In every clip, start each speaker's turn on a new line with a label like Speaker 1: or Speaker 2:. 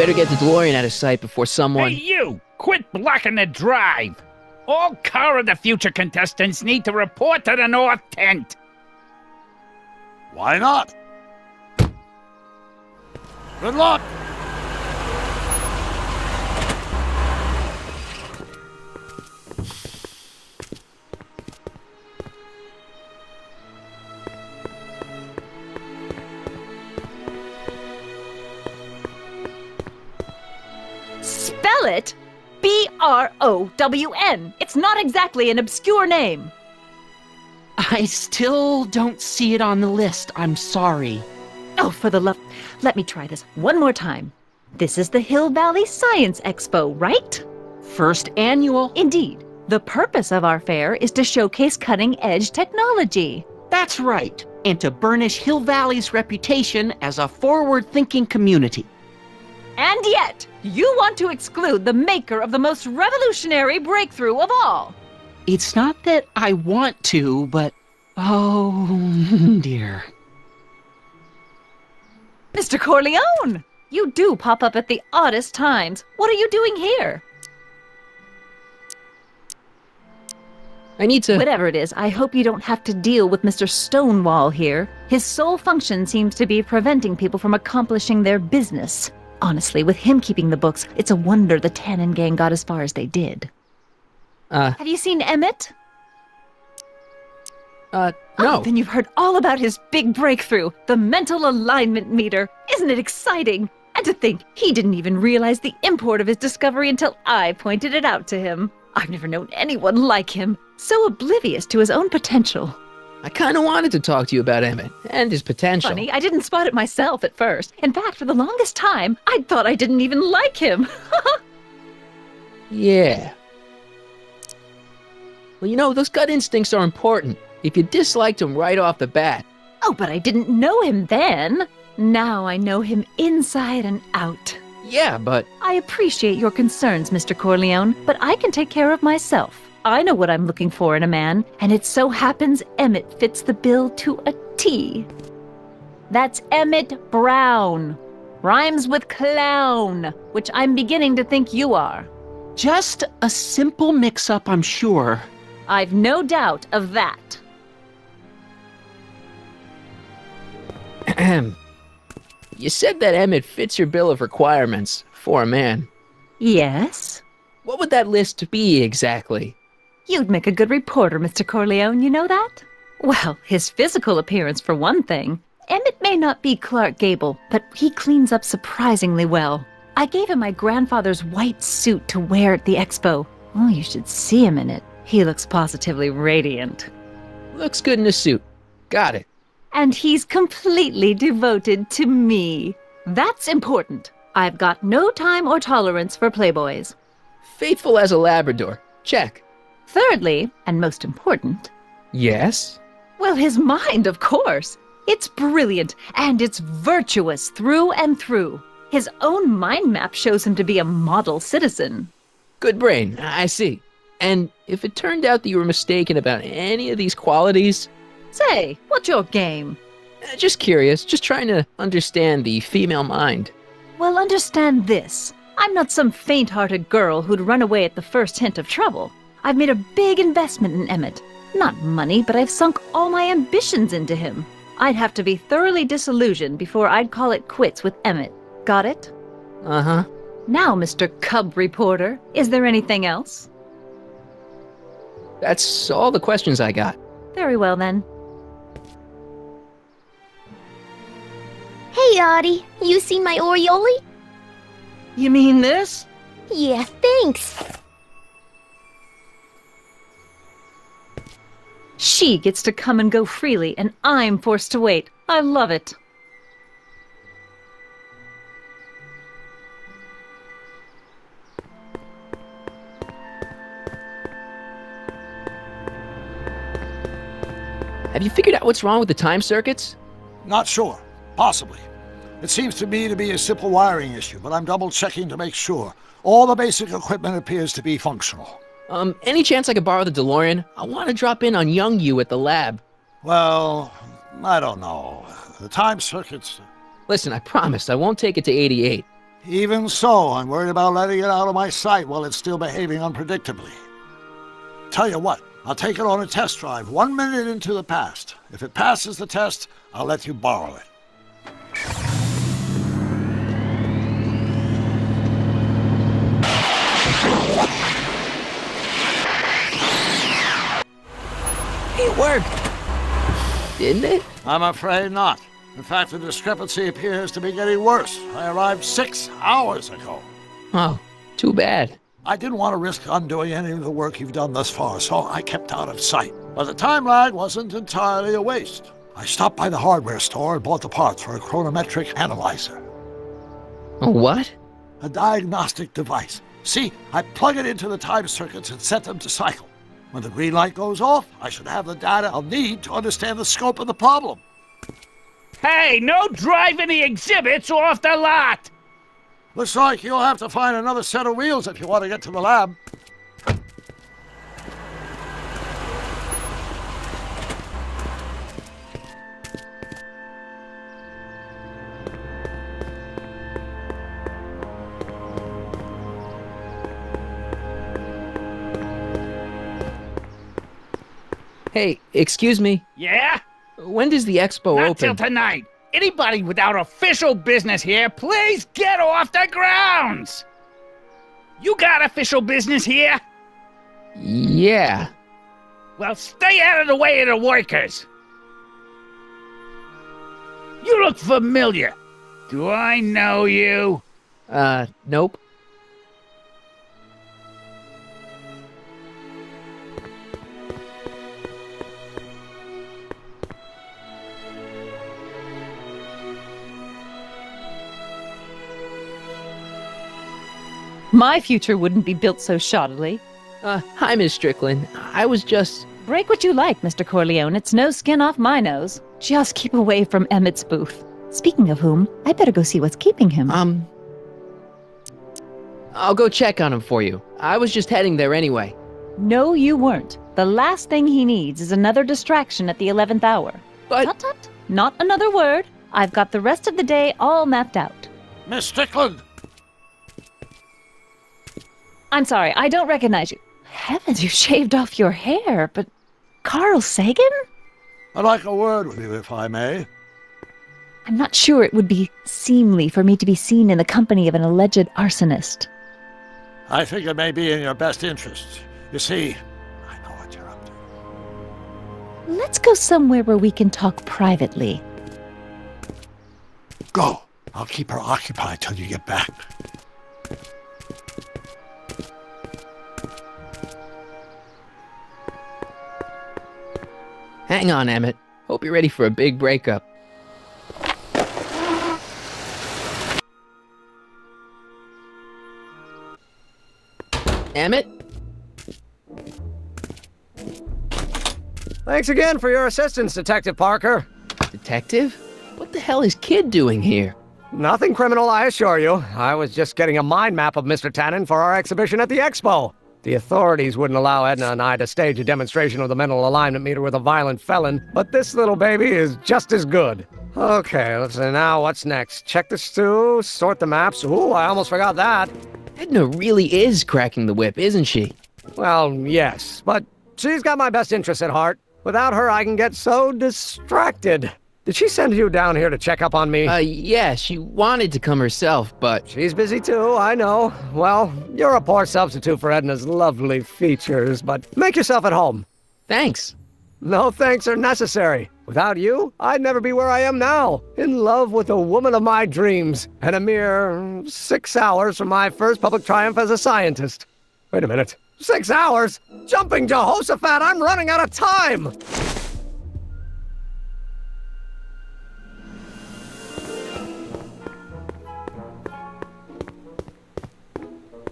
Speaker 1: better get the DeLorean out of sight before someone...
Speaker 2: Hey, you! Quit blocking the drive! All Car of the Future contestants need to report to the North Tent.
Speaker 3: Why not? Good luck!
Speaker 4: Spell it B-R-O-W-N. It's not exactly an obscure name.
Speaker 5: I still don't see it on the list. I'm sorry.
Speaker 4: Oh, for the love... Let me try this one more time. This is the Hill Valley Science Expo, right?
Speaker 5: First annual.
Speaker 4: Indeed. The purpose of our fair is to showcase cutting-edge technology.
Speaker 5: That's right. And to burnish Hill Valley's reputation as a forward-thinking community.
Speaker 4: And yet, you want to exclude the maker of the most revolutionary breakthrough of all.
Speaker 5: It's not that I want to, but... oh, dear.
Speaker 4: Mr. Corleone! You do pop up at the oddest times. What are you doing here?
Speaker 1: I need to...
Speaker 4: Whatever it is, I hope you don't have to deal with Mr. Stonewall here. His sole function seems to be preventing people from accomplishing their business. Honestly, with him keeping the books, it's a wonder the Tannen gang got as far as they did. Have you seen Emmett?
Speaker 1: No.
Speaker 4: Oh, then you've heard all about his big breakthrough, the mental alignment meter. Isn't it exciting? And to think, he didn't even realize the import of his discovery until I pointed it out to him. I've never known anyone like him, so oblivious to his own potential.
Speaker 1: I kind of wanted to talk to you about Emmett and his potential.
Speaker 4: Funny, I didn't spot it myself at first. In fact, for the longest time, I thought I didn't even like him.
Speaker 1: Yeah. Well, you know, those gut instincts are important. If you disliked him right off the bat.
Speaker 4: Oh, but I didn't know him then. Now I know him inside and out.
Speaker 1: Yeah, but...
Speaker 4: I appreciate your concerns, Mr. Corleone, but I can take care of myself. I know what I'm looking for in a man, and it so happens Emmett fits the bill to a T. That's Emmett Brown. Rhymes with clown, which I'm beginning to think you are.
Speaker 5: Just a simple mix-up, I'm sure.
Speaker 4: I've no doubt of that.
Speaker 1: You said that Emmett fits your bill of requirements for a man.
Speaker 4: Yes?
Speaker 1: What would that list be exactly?
Speaker 4: You'd make a good reporter, Mr. Corleone, you know that? Well, his physical appearance for one thing. Emmett may not be Clark Gable, but he cleans up surprisingly well. I gave him my grandfather's white suit to wear at the expo. Oh, you should see him in it. He looks positively radiant.
Speaker 1: Looks good in a suit. Got it.
Speaker 4: And he's completely devoted to me. That's important. I've got no time or tolerance for playboys.
Speaker 1: Faithful as a Labrador. Check.
Speaker 4: Thirdly, and most important...
Speaker 1: Yes?
Speaker 4: Well, his mind, of course. It's brilliant, and it's virtuous through and through. His own mind map shows him to be a model citizen.
Speaker 1: Good brain, I see. And if it turned out that you were mistaken about any of these qualities...
Speaker 4: Say, what's your game?
Speaker 1: Just curious, just trying to understand the female mind.
Speaker 4: Well, understand this. I'm not some faint-hearted girl who'd run away at the first hint of trouble. I've made a big investment in Emmett. Not money, but I've sunk all my ambitions into him. I'd have to be thoroughly disillusioned before I'd call it quits with Emmett. Got it?
Speaker 1: Uh-huh.
Speaker 4: Now, Mr. Cub Reporter, is there anything else?
Speaker 1: That's all the questions I got.
Speaker 4: Very well, then.
Speaker 6: Hey, Audie, you seen my Oriole?
Speaker 5: You mean this?
Speaker 6: Yeah, thanks.
Speaker 4: She gets to come and go freely, and I'm forced to wait. I love it.
Speaker 1: Have you figured out what's wrong with the time circuits?
Speaker 3: Not sure. Possibly. It seems to me to be a simple wiring issue, but I'm double-checking to make sure. All the basic equipment appears to be functional.
Speaker 1: Any chance I could borrow the DeLorean? I want to drop in on young you at the lab.
Speaker 3: Well, I don't know. The time circuits...
Speaker 1: Listen, I promise I won't take it to 88.
Speaker 3: Even so, I'm worried about letting it out of my sight while it's still behaving unpredictably. Tell you what, I'll take it on a test drive 1 minute into the past. If it passes the test, I'll let you borrow it.
Speaker 1: It worked. Didn't it?
Speaker 3: I'm afraid not. In fact, the discrepancy appears to be getting worse. I arrived 6 hours ago.
Speaker 1: Oh, too bad.
Speaker 3: I didn't want to risk undoing any of the work you've done thus far, so I kept out of sight. But the time lag wasn't entirely a waste. I stopped by the hardware store and bought the parts for a chronometric analyzer.
Speaker 1: A what?
Speaker 3: A diagnostic device. See, I plug it into the time circuits and set them to cycle. When the green light goes off, I should have the data I'll need to understand the scope of the problem.
Speaker 2: Hey, no driving the exhibits off the lot!
Speaker 3: Looks like you'll have to find another set of wheels if you want to get to the lab.
Speaker 1: Hey, excuse me.
Speaker 2: Yeah?
Speaker 1: When does the expo
Speaker 2: Not till
Speaker 1: open?
Speaker 2: tonight. Anybody without official business here, please get off the grounds! You got official business here?
Speaker 1: Yeah.
Speaker 2: Well, stay out of the way of the workers. You look familiar. Do I know you?
Speaker 1: Nope.
Speaker 4: My future wouldn't be built so shoddily.
Speaker 1: Hi, Miss Strickland. I was just...
Speaker 4: Break what you like, Mr. Corleone. It's no skin off my nose. Just keep away from Emmett's booth. Speaking of whom, I better go see what's keeping him.
Speaker 1: I'll go check on him for you. I was just heading there anyway.
Speaker 4: No, you weren't. The last thing he needs is another distraction at the 11th hour.
Speaker 1: But...
Speaker 4: Tut tut. Not another word. I've got the rest of the day all mapped out.
Speaker 3: Miss Strickland!
Speaker 4: I'm sorry, I don't recognize you. Heavens, you shaved off your hair, but... Carl Sagan?
Speaker 3: I'd like a word with you, if I may.
Speaker 4: I'm not sure it would be seemly for me to be seen in the company of an alleged arsonist.
Speaker 3: I think it may be in your best interest. You see, I know what you're up to.
Speaker 4: Let's go somewhere where we can talk privately.
Speaker 3: Go. I'll keep her occupied till you get back.
Speaker 1: Hang on, Emmett. Hope you're ready for a big breakup. Emmett?
Speaker 7: Thanks again for your assistance, Detective Parker.
Speaker 1: Detective? What the hell is Kid doing here?
Speaker 7: Nothing criminal, I assure you. I was just getting a mind map of Mr. Tannen for our exhibition at the expo. The authorities wouldn't allow Edna and I to stage a demonstration of the mental alignment meter with a violent felon, but this little baby is just as good. Okay, let's see now, what's next? Check the stew, sort the maps. Ooh, I almost forgot that.
Speaker 1: Edna really is cracking the whip, isn't she?
Speaker 7: Well, yes, but she's got my best interests at heart. Without her, I can get so distracted. Did she send you down here to check up on me?
Speaker 1: Yeah, she wanted to come herself, but...
Speaker 7: She's busy too, I know. Well, you're a poor substitute for Edna's lovely features, but make yourself at home.
Speaker 1: Thanks.
Speaker 7: No thanks are necessary. Without you, I'd never be where I am now, in love with the woman of my dreams, and a mere 6 hours from my first public triumph as a scientist. Wait a minute. 6 hours? Jumping Jehoshaphat, I'm running out of time!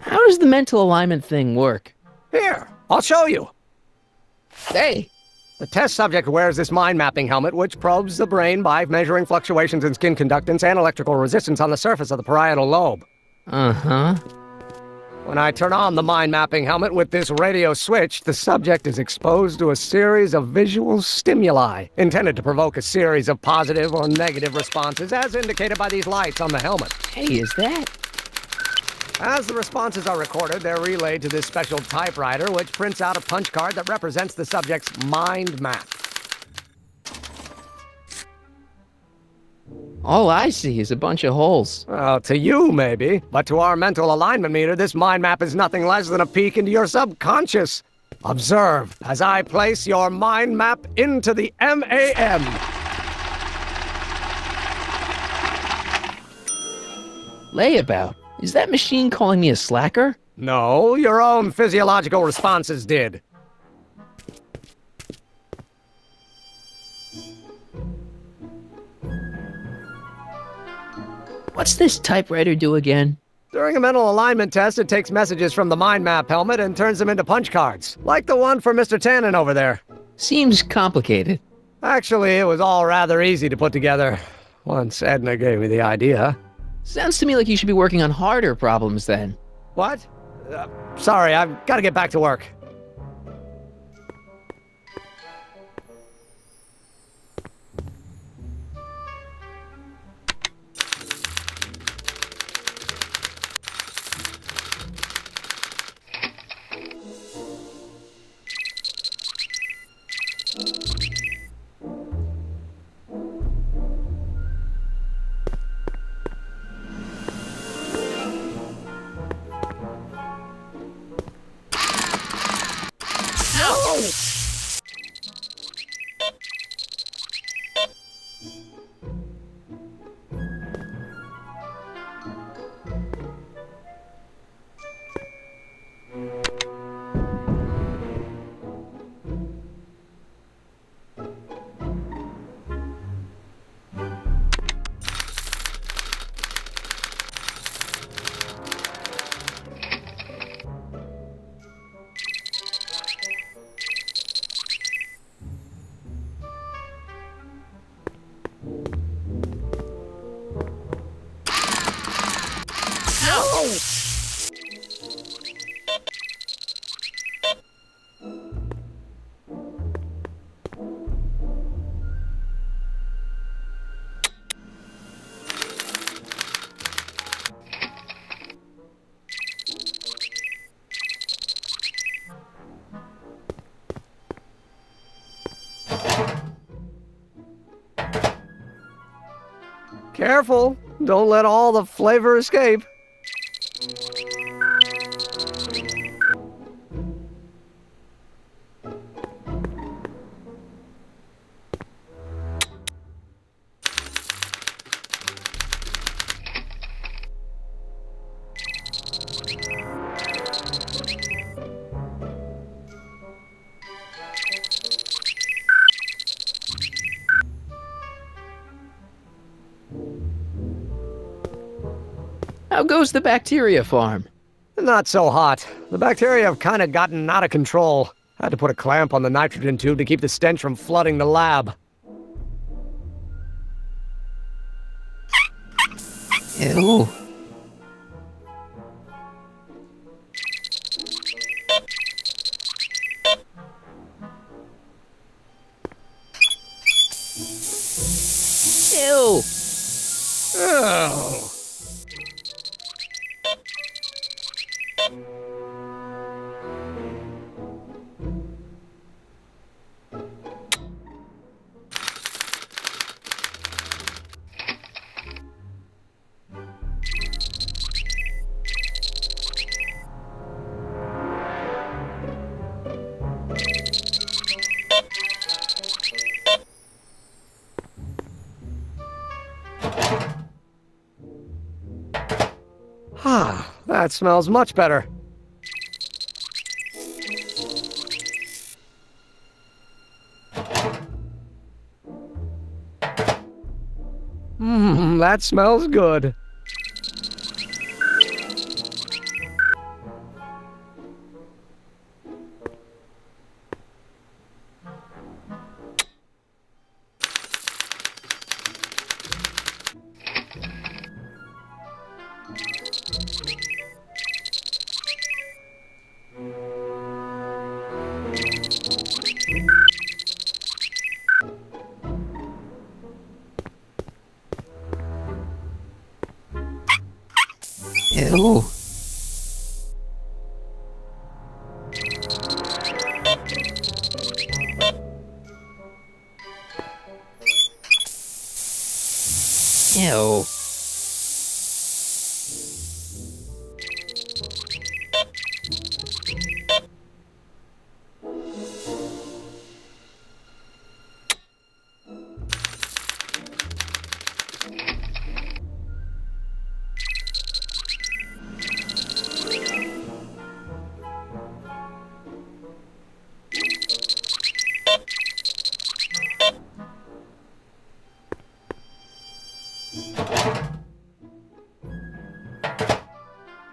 Speaker 1: How does the mental alignment thing work?
Speaker 7: Here, I'll show you.
Speaker 1: Hey!
Speaker 7: The test subject wears this mind mapping helmet, which probes the brain by measuring fluctuations in skin conductance and electrical resistance on the surface of the parietal lobe.
Speaker 1: Uh-huh.
Speaker 7: When I turn on the mind mapping helmet with this radio switch, the subject is exposed to a series of visual stimuli, intended to provoke a series of positive or negative responses, as indicated by these lights on the helmet.
Speaker 1: Hey, is that...
Speaker 7: As the responses are recorded, they're relayed to this special typewriter, which prints out a punch card that represents the subject's mind map.
Speaker 1: All I see is a bunch of holes.
Speaker 7: Well, to you, maybe. But to our mental alignment meter, this mind map is nothing less than a peek into your subconscious. Observe as I place your mind map into the MAM.
Speaker 1: Layabout? Is that machine calling me a slacker?
Speaker 7: No, your own physiological responses did.
Speaker 1: What's this typewriter do again?
Speaker 7: During a mental alignment test, it takes messages from the mind map helmet and turns them into punch cards, like the one for Mr. Tannen over there.
Speaker 1: Seems complicated.
Speaker 7: Actually, it was all rather easy to put together, once Edna gave me the idea.
Speaker 1: Sounds to me like you should be working on harder problems then.
Speaker 7: What? Sorry, I've got to get back to work. Careful, don't let all the flavor escape.
Speaker 1: How goes the bacteria farm?
Speaker 7: Not so hot. The bacteria have kind of gotten out of control. I had to put a clamp on the nitrogen tube to keep the stench from flooding the lab.
Speaker 1: Ew. Ew.
Speaker 7: Oh. Ah, that smells much better. That smells good.
Speaker 1: Ew. Ew.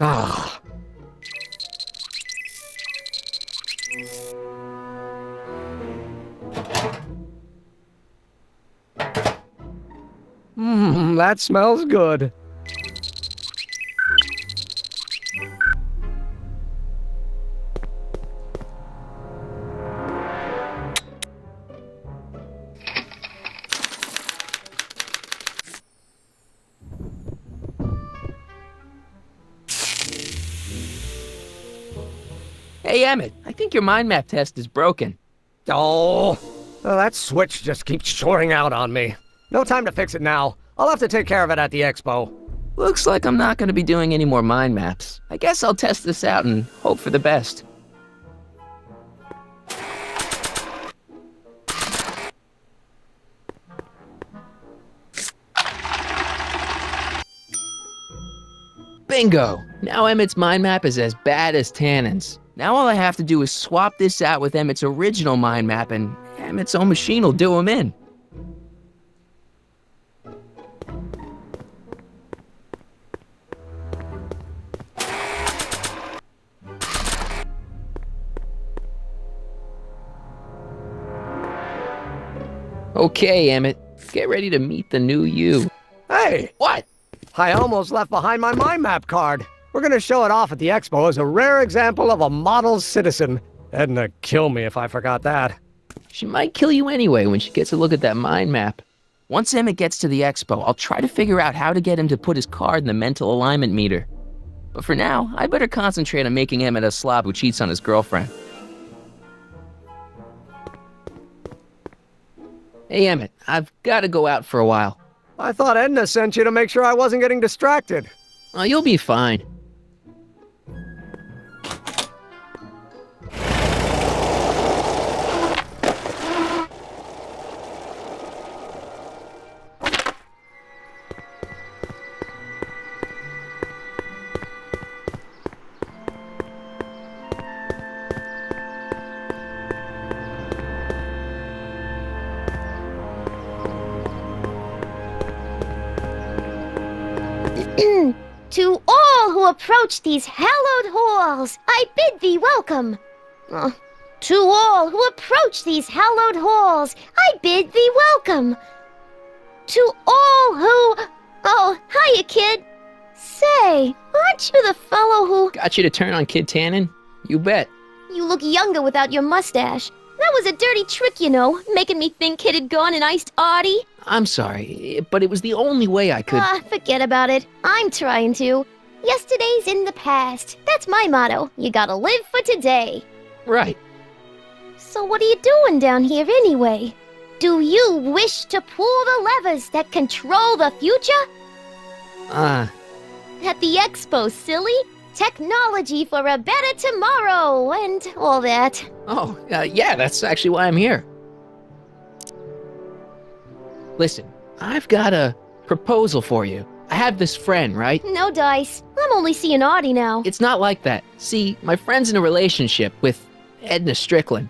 Speaker 7: Ah. That smells good.
Speaker 1: Hey, Emmett, I think your mind map test is broken.
Speaker 7: Oh, that switch just keeps shoring out on me. No time to fix it now. I'll have to take care of it at the expo.
Speaker 1: Looks like I'm not going to be doing any more mind maps. I guess I'll test this out and hope for the best. Bingo! Now Emmett's mind map is as bad as Tannen's. Now all I have to do is swap this out with Emmett's original mind map and Emmett's own machine will do him in. Okay, Emmett, get ready to meet the new you.
Speaker 7: Hey,
Speaker 1: What?
Speaker 7: I almost left behind my mind map card. We're gonna show it off at the expo as a rare example of a model citizen. Edna kill me if I forgot that.
Speaker 1: She might kill you anyway when she gets a look at that mind map. Once Emmett gets to the expo, I'll try to figure out how to get him to put his card in the mental alignment meter. But for now, I better concentrate on making Emmett a slob who cheats on his girlfriend. Hey, Emmett, I've got to go out for a while.
Speaker 7: I thought Edna sent you to make sure I wasn't getting distracted.
Speaker 1: Oh, you'll be fine.
Speaker 6: To all who approach these hallowed halls, I bid thee welcome. To all who approach these hallowed halls, I bid thee welcome. To all who... Oh, hiya, kid. Say, aren't you the fellow who...
Speaker 1: Got you to turn on Kid Tannen? You bet.
Speaker 6: You look younger without your mustache. That was a dirty trick, you know, making me think Kid had gone and iced Artie.
Speaker 1: I'm sorry, but it was the only way I could...
Speaker 6: Forget about it. I'm trying to. Yesterday's in the past. That's my motto. You gotta live for today.
Speaker 1: Right.
Speaker 6: So what are you doing down here anyway? Do you wish to pull the levers that control the future? At the expo, silly. Technology for a better tomorrow and all that.
Speaker 1: Yeah, that's actually why I'm here. Listen, I've got a proposal for you. I have this friend, right?
Speaker 6: No dice. I'm only seeing Artie now.
Speaker 1: It's not like that. See, my friend's in a relationship with Edna Strickland.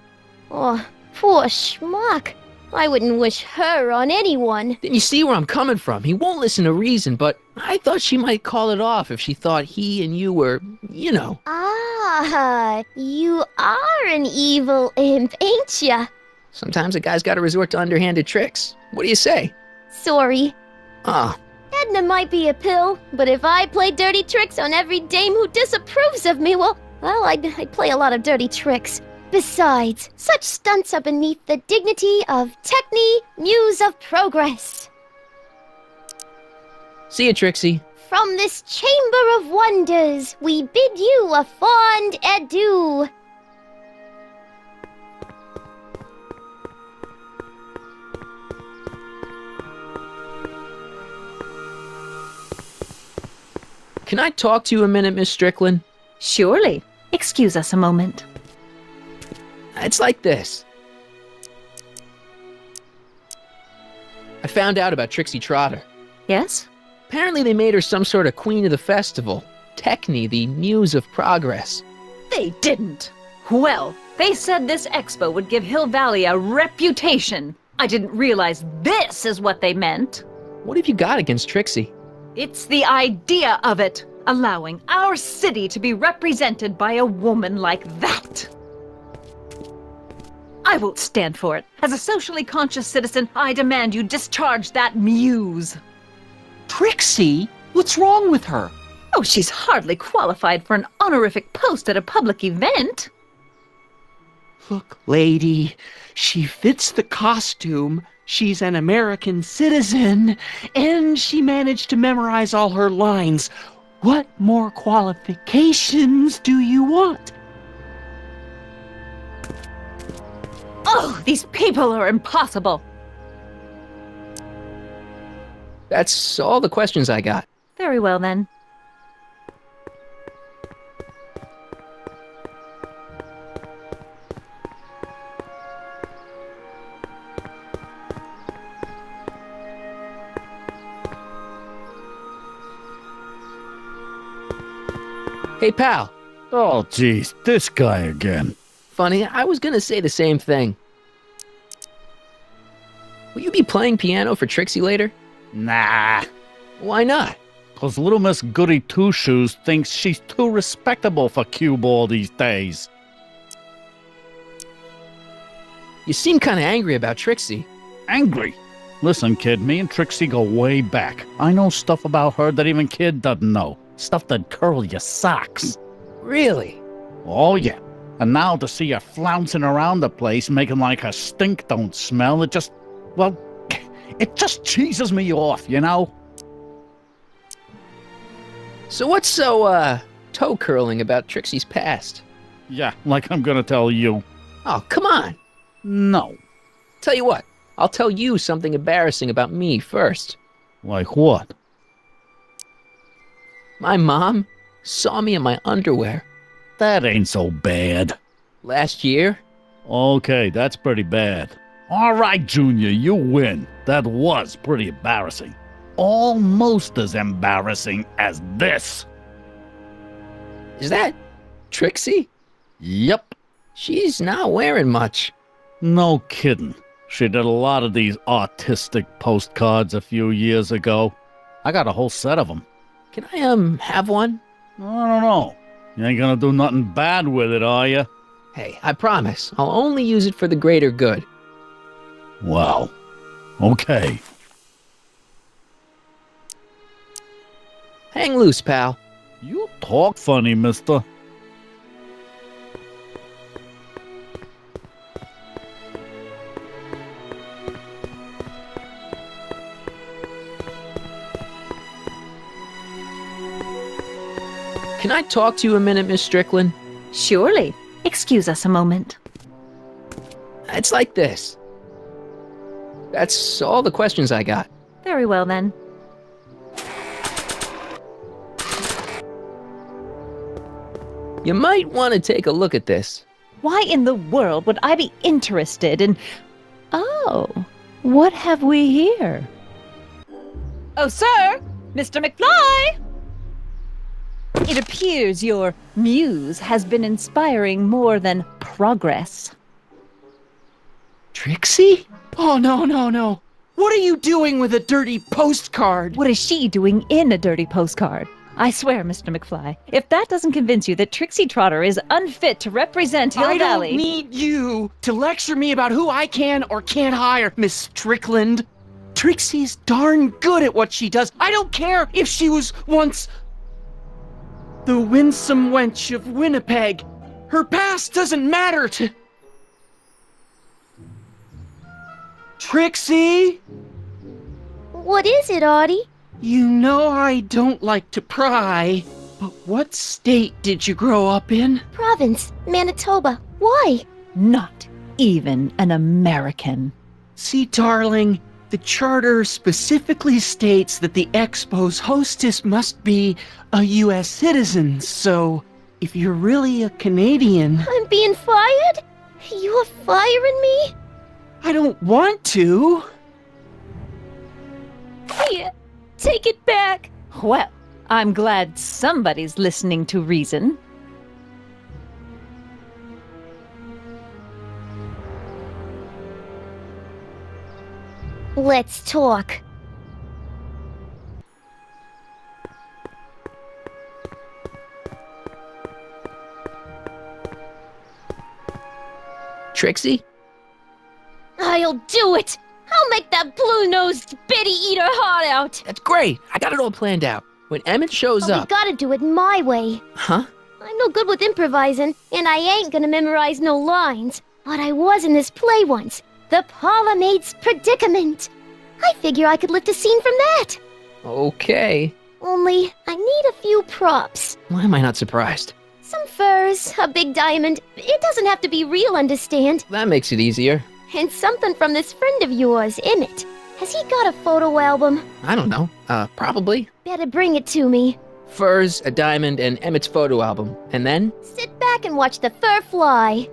Speaker 6: Oh, poor schmuck. I wouldn't wish her on anyone.
Speaker 1: Then you see where I'm coming from. He won't listen to reason, but I thought she might call it off if she thought he and you were, you know.
Speaker 6: Ah, you are an evil imp, ain't ya?
Speaker 1: Sometimes a guy's got to resort to underhanded tricks. What do you say?
Speaker 6: Sorry.
Speaker 1: Ah,
Speaker 6: Edna might be a pill, but if I play dirty tricks on every dame who disapproves of me, well, I'd play a lot of dirty tricks. Besides, such stunts are beneath the dignity of Techne, Muse of Progress.
Speaker 1: see you, Trixie.
Speaker 6: From this chamber of wonders, we bid you a fond adieu.
Speaker 1: Can I talk to you a minute, Miss Strickland?
Speaker 4: Surely. Excuse us a moment.
Speaker 1: It's like this. I found out about Trixie Trotter.
Speaker 4: Yes?
Speaker 1: Apparently they made her some sort of queen of the festival. Techne, the muse of progress.
Speaker 4: They didn't. Well, they said this expo would give Hill Valley a reputation. I didn't realize this is what they meant.
Speaker 1: What have you got against Trixie?
Speaker 4: It's the idea of it, allowing our city to be represented by a woman like that. I won't stand for it. As a socially conscious citizen, I demand you discharge that muse.
Speaker 5: Trixie? What's wrong with her?
Speaker 4: Oh, she's hardly qualified for an honorific post at a public event.
Speaker 5: Look, lady, she fits the costume. She's an American citizen, and she managed to memorize all her lines. What more qualifications do you want?
Speaker 4: Oh, these people are impossible.
Speaker 1: That's all the questions I got.
Speaker 4: Very well, then.
Speaker 1: Hey, pal.
Speaker 2: Oh, geez, this guy again.
Speaker 1: Funny, I was gonna say the same thing. Will you be playing piano for Trixie later?
Speaker 2: Nah,
Speaker 1: Why not?
Speaker 2: 'cause little Miss Goody Two-Shoes thinks she's too respectable for cue ball these days.
Speaker 1: You seem kinda angry about Trixie.
Speaker 2: Angry. Listen, kid, me and Trixie go way back. I know stuff about her that even kid doesn't know. Stuff that curl your socks.
Speaker 1: Really?
Speaker 2: Oh, yeah. And now to see her flouncing around the place, making like her stink don't smell, it just, well, it just cheeses me off, you know?
Speaker 1: So what's so, toe curling about Trixie's past?
Speaker 2: Yeah, like I'm gonna tell you.
Speaker 1: Oh, come on.
Speaker 2: No.
Speaker 1: Tell you what, I'll tell you something embarrassing about me first.
Speaker 2: Like what?
Speaker 1: My mom saw me in my underwear
Speaker 2: That ain't so bad.
Speaker 1: last year.
Speaker 2: Okay, that's pretty bad. All right, Junior, you win. That was pretty embarrassing. Almost as embarrassing as this.
Speaker 1: Is that Trixie?
Speaker 2: Yep.
Speaker 1: She's not wearing much.
Speaker 2: No kidding. She did a lot of these artistic postcards a few years ago. I got a whole set of them.
Speaker 1: Can I, have one?
Speaker 2: I don't know. You ain't gonna do nothing bad with it, are you?
Speaker 1: Hey, I promise. I'll only use it for the greater good.
Speaker 2: Wow. Okay.
Speaker 1: Hang loose, pal.
Speaker 2: You talk funny, mister.
Speaker 1: Can I talk to you a minute, Miss Strickland?
Speaker 4: Surely. Excuse us a moment.
Speaker 1: It's like this. That's all the questions I got.
Speaker 4: Very well, then.
Speaker 1: You might want to take a look at this.
Speaker 4: Why in the world would I be interested in... Oh, what have we here? Oh, sir! Mr. Mcfly! It appears your muse has been inspiring more than progress.
Speaker 5: Trixie? Oh, no, no, no. What are you doing with a dirty postcard?
Speaker 4: What is she doing in a dirty postcard? I swear, Mr. Mcfly, if that doesn't convince you that Trixie Trotter is unfit to represent Hill
Speaker 5: I
Speaker 4: Valley...
Speaker 5: don't need you to lecture me about who I can or can't hire, Miss Strickland. Trixie's darn good at what she does. I don't care if she was once the winsome wench of Winnipeg. Her past doesn't matter to... Trixie?
Speaker 6: What is it, Audie?
Speaker 5: You know I don't like to pry, but what state did you grow up in?
Speaker 6: Province, Manitoba. Why?
Speaker 4: Not even an American.
Speaker 5: See, darling, The charter specifically states that the Expo's hostess must be a U.S. citizen, so if you're really a Canadian...
Speaker 6: I'm being fired? You're firing me?
Speaker 5: I don't want to.
Speaker 4: Here, take it back. Well, I'm glad somebody's listening to reason.
Speaker 6: Let's talk.
Speaker 1: Trixie?
Speaker 6: I'll do it! I'll make that blue-nosed bitty eat her heart out!
Speaker 1: That's great. I got it all planned out. When Emmett shows
Speaker 6: But we
Speaker 1: up...
Speaker 6: gotta do it my way.
Speaker 1: Huh?
Speaker 6: I'm no good with improvising, and I ain't gonna memorize no lines. But I was in this play once. The Parlourmaid's Predicament. I figure I could lift a scene from that.
Speaker 1: Okay.
Speaker 6: Only, I need a few props.
Speaker 1: Why am I not surprised?
Speaker 6: Some furs, a big diamond. It doesn't have to be real, understand?
Speaker 1: That makes it easier.
Speaker 6: And something from this friend of yours, Emmett. Has he got a photo album?
Speaker 1: I don't know. Probably.
Speaker 6: Better bring it to me.
Speaker 1: Furs, a diamond, and Emmett's photo album. And then...
Speaker 6: Sit back and watch the fur fly.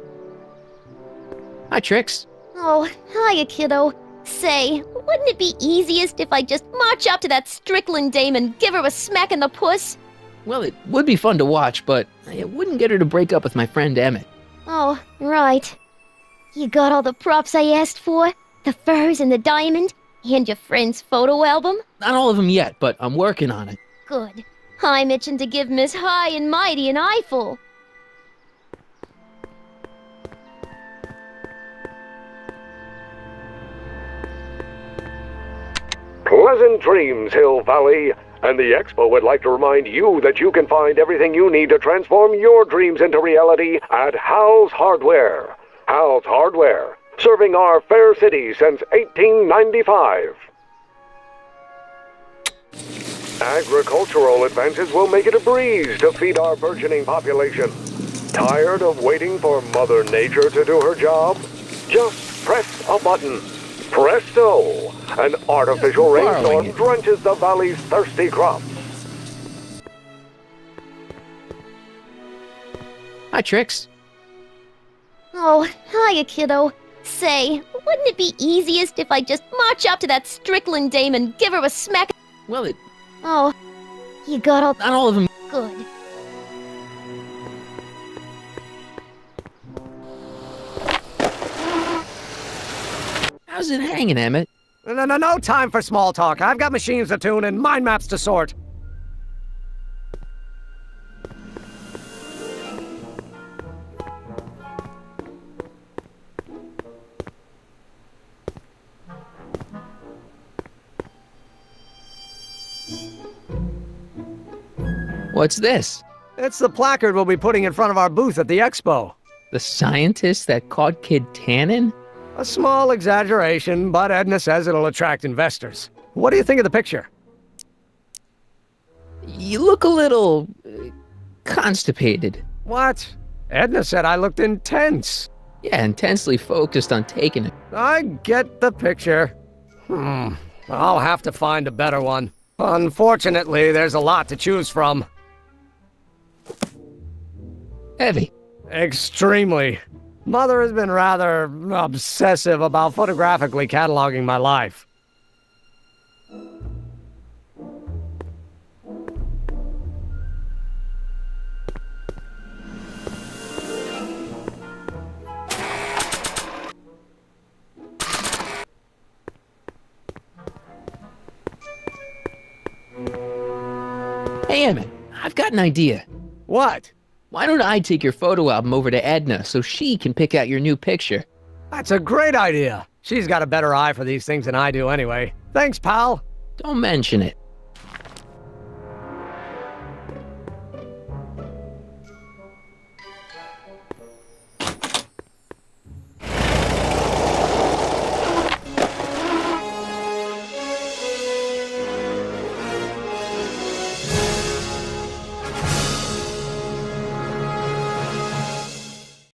Speaker 1: Hi, Trix.
Speaker 6: Oh, hiya, kiddo. Say, wouldn't it be easiest if I just march up to that Strickland dame and give her a smack in the puss?
Speaker 1: Well, it would be fun to watch, but it wouldn't get her to break up with my friend Emmett.
Speaker 6: Oh, right. You got all the props I asked for? The furs and the diamond? And your friend's photo album?
Speaker 1: Not all of them yet, but I'm working on it.
Speaker 6: Good. I'm itching to give Miss High and Mighty an eyeful.
Speaker 7: Pleasant dreams, Hill Valley. And the Expo would like to remind you that you can find everything you need to transform your dreams into reality at Hal's Hardware. Hal's Hardware, serving our fair city since 1895. Agricultural advances will make it a breeze to feed our burgeoning population. Tired of waiting for Mother Nature to do her job? Just press a button. Presto! An artificial rainstorm drenches the valley's thirsty crops.
Speaker 1: Hi, Trix.
Speaker 6: Oh, hiya, kiddo. Say, wouldn't it be easiest if I just march up to that Strickland dame and give her a smack?
Speaker 1: Well,
Speaker 6: Oh, you got all...
Speaker 1: not all of them.
Speaker 6: Good.
Speaker 1: How's it hanging, Emmett?
Speaker 7: No time for small talk. I've got machines to tune and mind maps to sort.
Speaker 1: What's this?
Speaker 7: It's the placard we'll be putting in front of our booth at the Expo.
Speaker 1: The scientist that caught Kid Tannen?
Speaker 7: A small exaggeration, but Edna says it'll attract investors. What do you think of the picture?
Speaker 1: You look a little... constipated.
Speaker 7: What? Edna said I looked intense.
Speaker 1: Yeah, intensely focused on taking it.
Speaker 7: I get the picture. I'll have to find a better one. Unfortunately, there's a lot to choose from.
Speaker 1: Heavy.
Speaker 7: Extremely. Mother has been rather obsessive about photographically cataloging my life.
Speaker 1: Hey, Emmett, I've got an idea.
Speaker 7: What?
Speaker 1: Why don't I take your photo album over to Edna so she can pick out your new picture?
Speaker 7: That's a great idea. She's got a better eye for these things than I do anyway. Thanks, pal.
Speaker 1: Don't mention it.